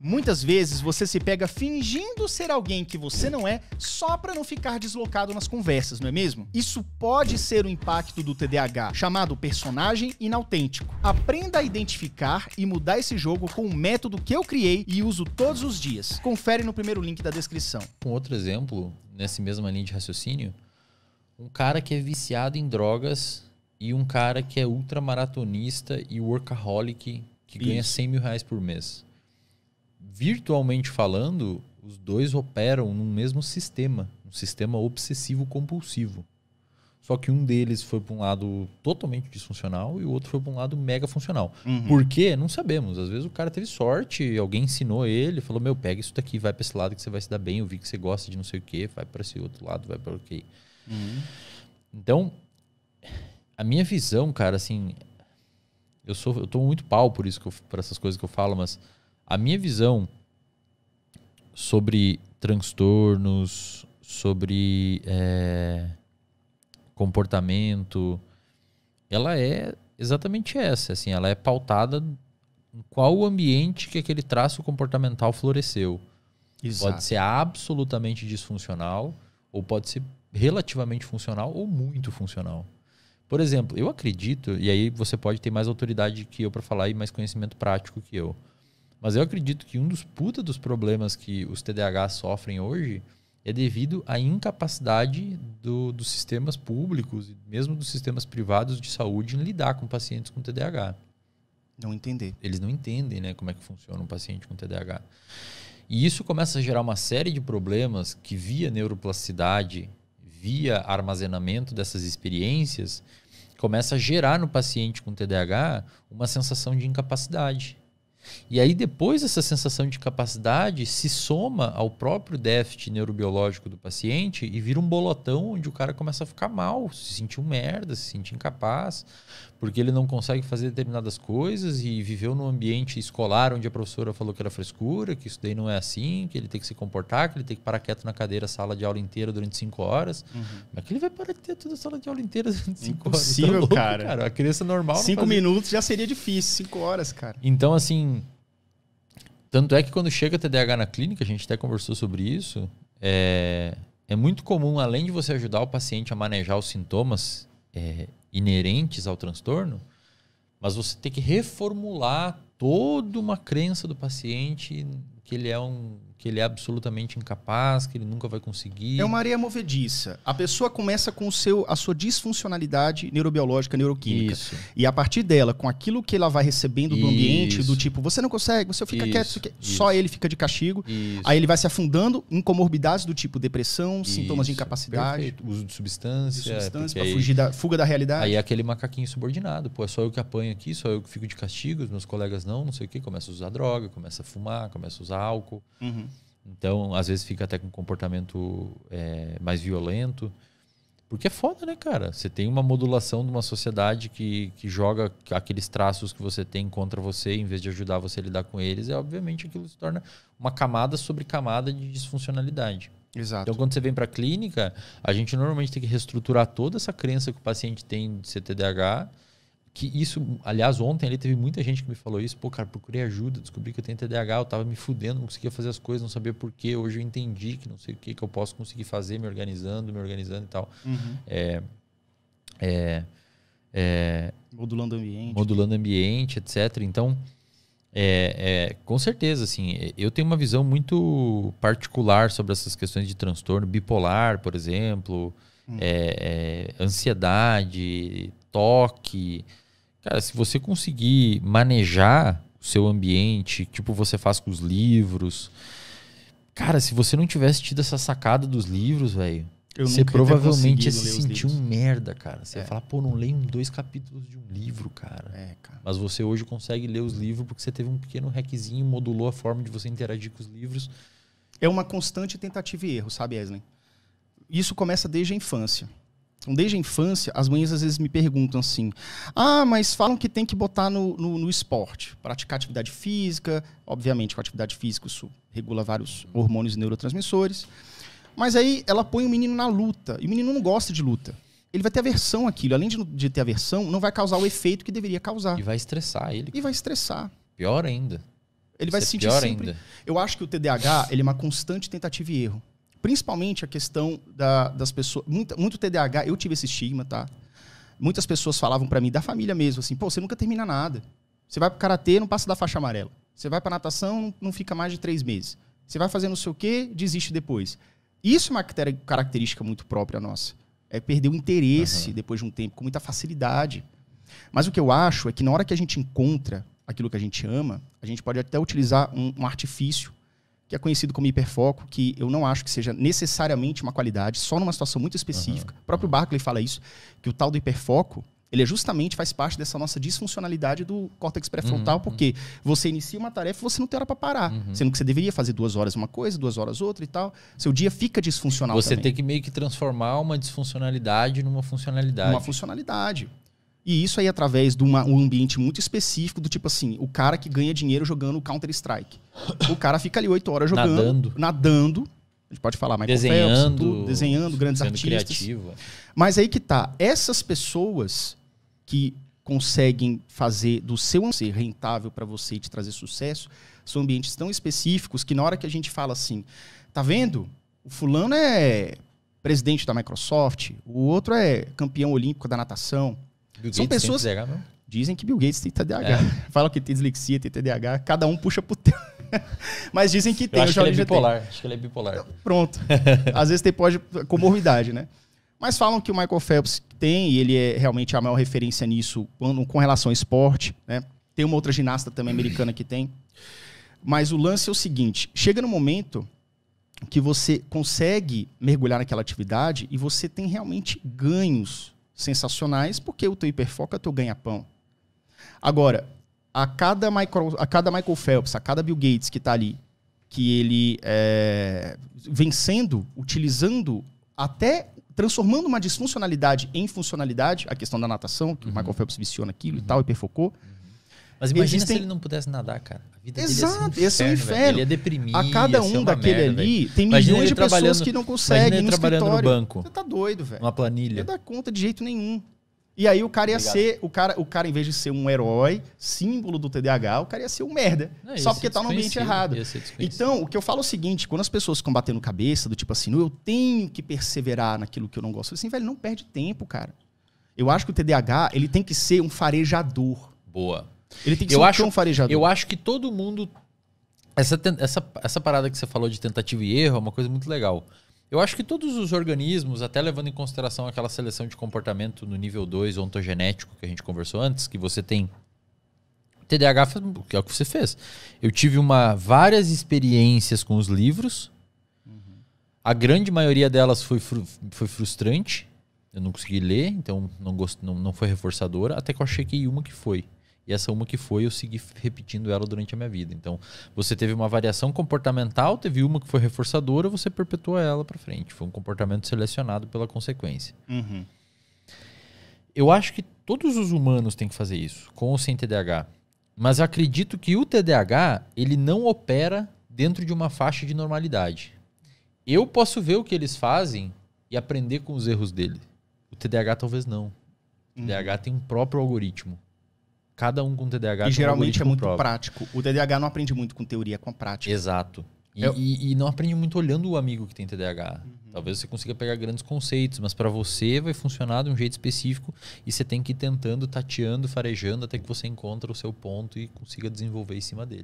Muitas vezes você se pega fingindo ser alguém que você não é só para não ficar deslocado nas conversas, não é mesmo? Isso pode ser o impacto do TDAH, chamado personagem inautêntico. Aprenda a identificar e mudar esse jogo com um método que eu criei e uso todos os dias. Confere no primeiro link da descrição. Um outro exemplo, nessa mesma linha de raciocínio, um cara que é viciado em drogas e um cara que é ultramaratonista e workaholic que ganha 100 mil reais por mês. Virtualmente falando, os dois operam no mesmo sistema, um sistema obsessivo-compulsivo. Só que um deles foi para um lado totalmente disfuncional e o outro foi para um lado mega funcional. Por quê? Não sabemos. Às vezes o cara teve sorte, alguém ensinou ele, falou, meu, pega isso daqui, vai para esse lado que você vai se dar bem, eu vi que você gosta de não sei o quê, vai para esse outro lado, vai para o quê. Então, a minha visão, cara, assim, eu tomo muito pau por isso, por essas coisas que eu falo, mas a minha visão sobre transtornos, sobre comportamento, ela é exatamente essa. Assim, ela é pautada em qual ambiente que aquele traço comportamental floresceu. Exato. Pode ser absolutamente disfuncional, ou pode ser relativamente funcional, ou muito funcional. Por exemplo, eu acredito, e aí você pode ter mais autoridade que eu para falar e mais conhecimento prático que eu, mas eu acredito que um dos problemas que os TDAH sofrem hoje é devido à incapacidade dos sistemas públicos e mesmo dos sistemas privados de saúde em lidar com pacientes com TDAH. Não entender. Eles não entendem, né, como é que funciona um paciente com TDAH. E isso começa a gerar uma série de problemas que via neuroplasticidade, via armazenamento dessas experiências, começa a gerar no paciente com TDAH uma sensação de incapacidade. E aí depois essa sensação de incapacidade se soma ao próprio déficit neurobiológico do paciente e vira um bolotão onde o cara começa a ficar mal, se sentir um merda, se sentir incapaz, porque ele não consegue fazer determinadas coisas e viveu num ambiente escolar onde a professora falou que era frescura, que isso daí não é assim, que ele tem que se comportar, que ele tem que parar quieto na cadeira, sala de aula inteira durante 5 horas. Mas que ele vai parar de ter toda a sala de aula inteira durante 5 horas? Impossível, tá louco, cara. A criança normal 5 minutos já seria difícil, 5 horas, cara. Então, assim, tanto é que quando chega TDAH na clínica, a gente até conversou sobre isso, é muito comum, além de você ajudar o paciente a manejar os sintomas inerentes ao transtorno, mas você tem que reformular toda uma crença do paciente que ele é absolutamente incapaz, que ele nunca vai conseguir. É uma areia movediça. A pessoa começa com a sua disfuncionalidade neurobiológica, neuroquímica. Isso. E a partir dela, com aquilo que ela vai recebendo do ambiente, do tipo, você não consegue, você fica quieto, só ele fica de castigo. Aí ele vai se afundando em comorbidades do tipo depressão, sintomas de incapacidade. Perfeito. Uso de substância. Para fuga da realidade. Aí é aquele macaquinho subordinado. Pô, é só eu que apanho aqui, só eu que fico de castigo, os meus colegas não sei o quê. Começa a usar droga, começa a fumar, começa a usar álcool. Então, às vezes fica até com um comportamento mais violento. Porque é foda, né, cara? Você tem uma modulação de uma sociedade que joga aqueles traços que você tem contra você, em vez de ajudar você a lidar com eles, obviamente aquilo se torna uma camada sobre camada de disfuncionalidade. Exato. Então, quando você vem para a clínica, a gente normalmente tem que reestruturar toda essa crença que o paciente tem de ser TDAH. Que isso, aliás, ontem ali teve muita gente que me falou isso. Pô, cara, procurei ajuda, descobri que eu tenho TDAH, eu tava me fudendo, não conseguia fazer as coisas, não sabia por quê. Hoje eu entendi que não sei o que eu posso conseguir fazer, me organizando e tal. Modulando o ambiente. Modulando o ambiente, etc. Então, com certeza, assim, eu tenho uma visão muito particular sobre essas questões de transtorno bipolar, por exemplo, ansiedade, toque. Cara, se você conseguir manejar o seu ambiente, tipo você faz com os livros... Cara, se você não tivesse tido essa sacada dos livros, velho, você provavelmente ia se sentir um merda, cara. Você ia falar, pô, não leio 2 capítulos de um livro, cara. Cara. Mas você hoje consegue ler os livros porque você teve um pequeno hackzinho, modulou a forma de você interagir com os livros. É uma constante tentativa e erro, sabe, Wesley? Isso começa desde a infância. Então, desde a infância, as mães às vezes me perguntam assim, mas falam que tem que botar no esporte, praticar atividade física, obviamente com a atividade física isso regula vários hormônios e neurotransmissores, mas aí ela põe o menino na luta, e o menino não gosta de luta. Ele vai ter aversão àquilo, além de ter aversão, não vai causar o efeito que deveria causar. E vai estressar ele. E vai estressar. Pior ainda. Ele vai se sentir sempre... Ainda. Eu acho que o TDAH ele é uma constante tentativa e erro. Principalmente a questão das pessoas... Muito TDAH, eu tive esse estigma, tá? Muitas pessoas falavam pra mim, da família mesmo, assim, pô, você nunca termina nada. Você vai pro karatê, não passa da faixa amarela. Você vai pra natação, não fica mais de 3 meses. Você vai fazer não sei o quê, desiste depois. Isso é uma característica muito própria nossa. É perder o interesse depois de um tempo, com muita facilidade. Mas o que eu acho é que na hora que a gente encontra aquilo que a gente ama, a gente pode até utilizar um artifício que é conhecido como hiperfoco, que eu não acho que seja necessariamente uma qualidade, só numa situação muito específica. O próprio Barclay fala isso, que o tal do hiperfoco, ele justamente faz parte dessa nossa disfuncionalidade do córtex pré-frontal, porque você inicia uma tarefa e você não tem hora para parar. Sendo que você deveria fazer 2 horas uma coisa, 2 horas outra e tal. Seu dia fica disfuncional Você também. tem que meio que transformar uma disfuncionalidade numa funcionalidade. Uma funcionalidade. E isso aí através de um ambiente muito específico, do tipo assim, o cara que ganha dinheiro jogando Counter-Strike. O cara fica ali 8 horas jogando, nadando. A gente pode falar Michael Phelps, tudo, desenhando grandes artistas. Criativo. Mas aí que tá. Essas pessoas que conseguem fazer do seu ser rentável para você e te trazer sucesso, são ambientes tão específicos que na hora que a gente fala assim, tá vendo? O fulano é presidente da Microsoft, o outro é campeão olímpico da natação. São pessoas... Tem TDAH, não? Dizem que Bill Gates tem TDAH. Falam que tem dislexia, tem TDAH. Cada um puxa pro teu. Mas dizem que tem. Eu acho que ele é bipolar. Acho que ele é bipolar. Pronto. Às vezes tem comorbidade, né? Mas falam que o Michael Phelps tem, e ele é realmente a maior referência nisso com relação ao esporte, né? Tem uma outra ginasta também americana que tem. Mas o lance é o seguinte, chega no momento que você consegue mergulhar naquela atividade e você tem realmente ganhos sensacionais, porque o teu hiperfoco é o teu ganha-pão. Agora, a cada Michael Phelps, a cada Bill Gates que está ali, que ele vencendo, utilizando, até transformando uma disfuncionalidade em funcionalidade, a questão da natação, que o Michael Phelps viciou naquilo e tal, hiperfocou. Mas imagina se ele não pudesse nadar, cara. A vida Exato, esse é um inferno. Ele ia deprimir. A cada um daquele merda, ali, véio. tem milhões de pessoas que não conseguem ir no trabalhando escritório. No banco. Você tá doido, velho. Uma planilha. Não ia dar conta de jeito nenhum. E aí o cara ia ser, o cara em vez de ser um herói, símbolo do TDAH, o cara ia ser um merda. Só porque tá no ambiente errado. Então, o que eu falo é o seguinte, quando as pessoas ficam batendo cabeça, do tipo assim, eu tenho que perseverar naquilo que eu não gosto, eu falo assim, velho, não perde tempo, cara. Eu acho que o TDAH, ele tem que ser um farejador. Boa. Ele tem que ser um farejador. Eu acho que todo mundo... Essa parada que você falou de tentativa e erro é uma coisa muito legal. Eu acho que todos os organismos, até levando em consideração aquela seleção de comportamento no nível 2 ontogenético que a gente conversou antes, que você tem TDAH, que é o que você fez. Eu tive várias experiências com os livros. A grande maioria delas foi frustrante. Eu não consegui ler, então não foi reforçadora, até que eu achei uma que foi. E essa uma que foi, eu segui repetindo ela durante a minha vida. Então, você teve uma variação comportamental, teve uma que foi reforçadora, você perpetuou ela para frente. Foi um comportamento selecionado pela consequência. Eu acho que todos os humanos têm que fazer isso, com ou sem TDAH. Mas eu acredito que o TDAH, ele não opera dentro de uma faixa de normalidade. Eu posso ver o que eles fazem e aprender com os erros dele. O TDAH talvez não. O TDAH tem um próprio algoritmo. Cada um com TDAH. E geralmente é muito prático. O TDAH não aprende muito com teoria, com prática. Exato. E não aprende muito olhando o amigo que tem TDAH. Talvez você consiga pegar grandes conceitos, mas para você vai funcionar de um jeito específico e você tem que ir tentando, tateando, farejando até que você encontre o seu ponto e consiga desenvolver em cima dele.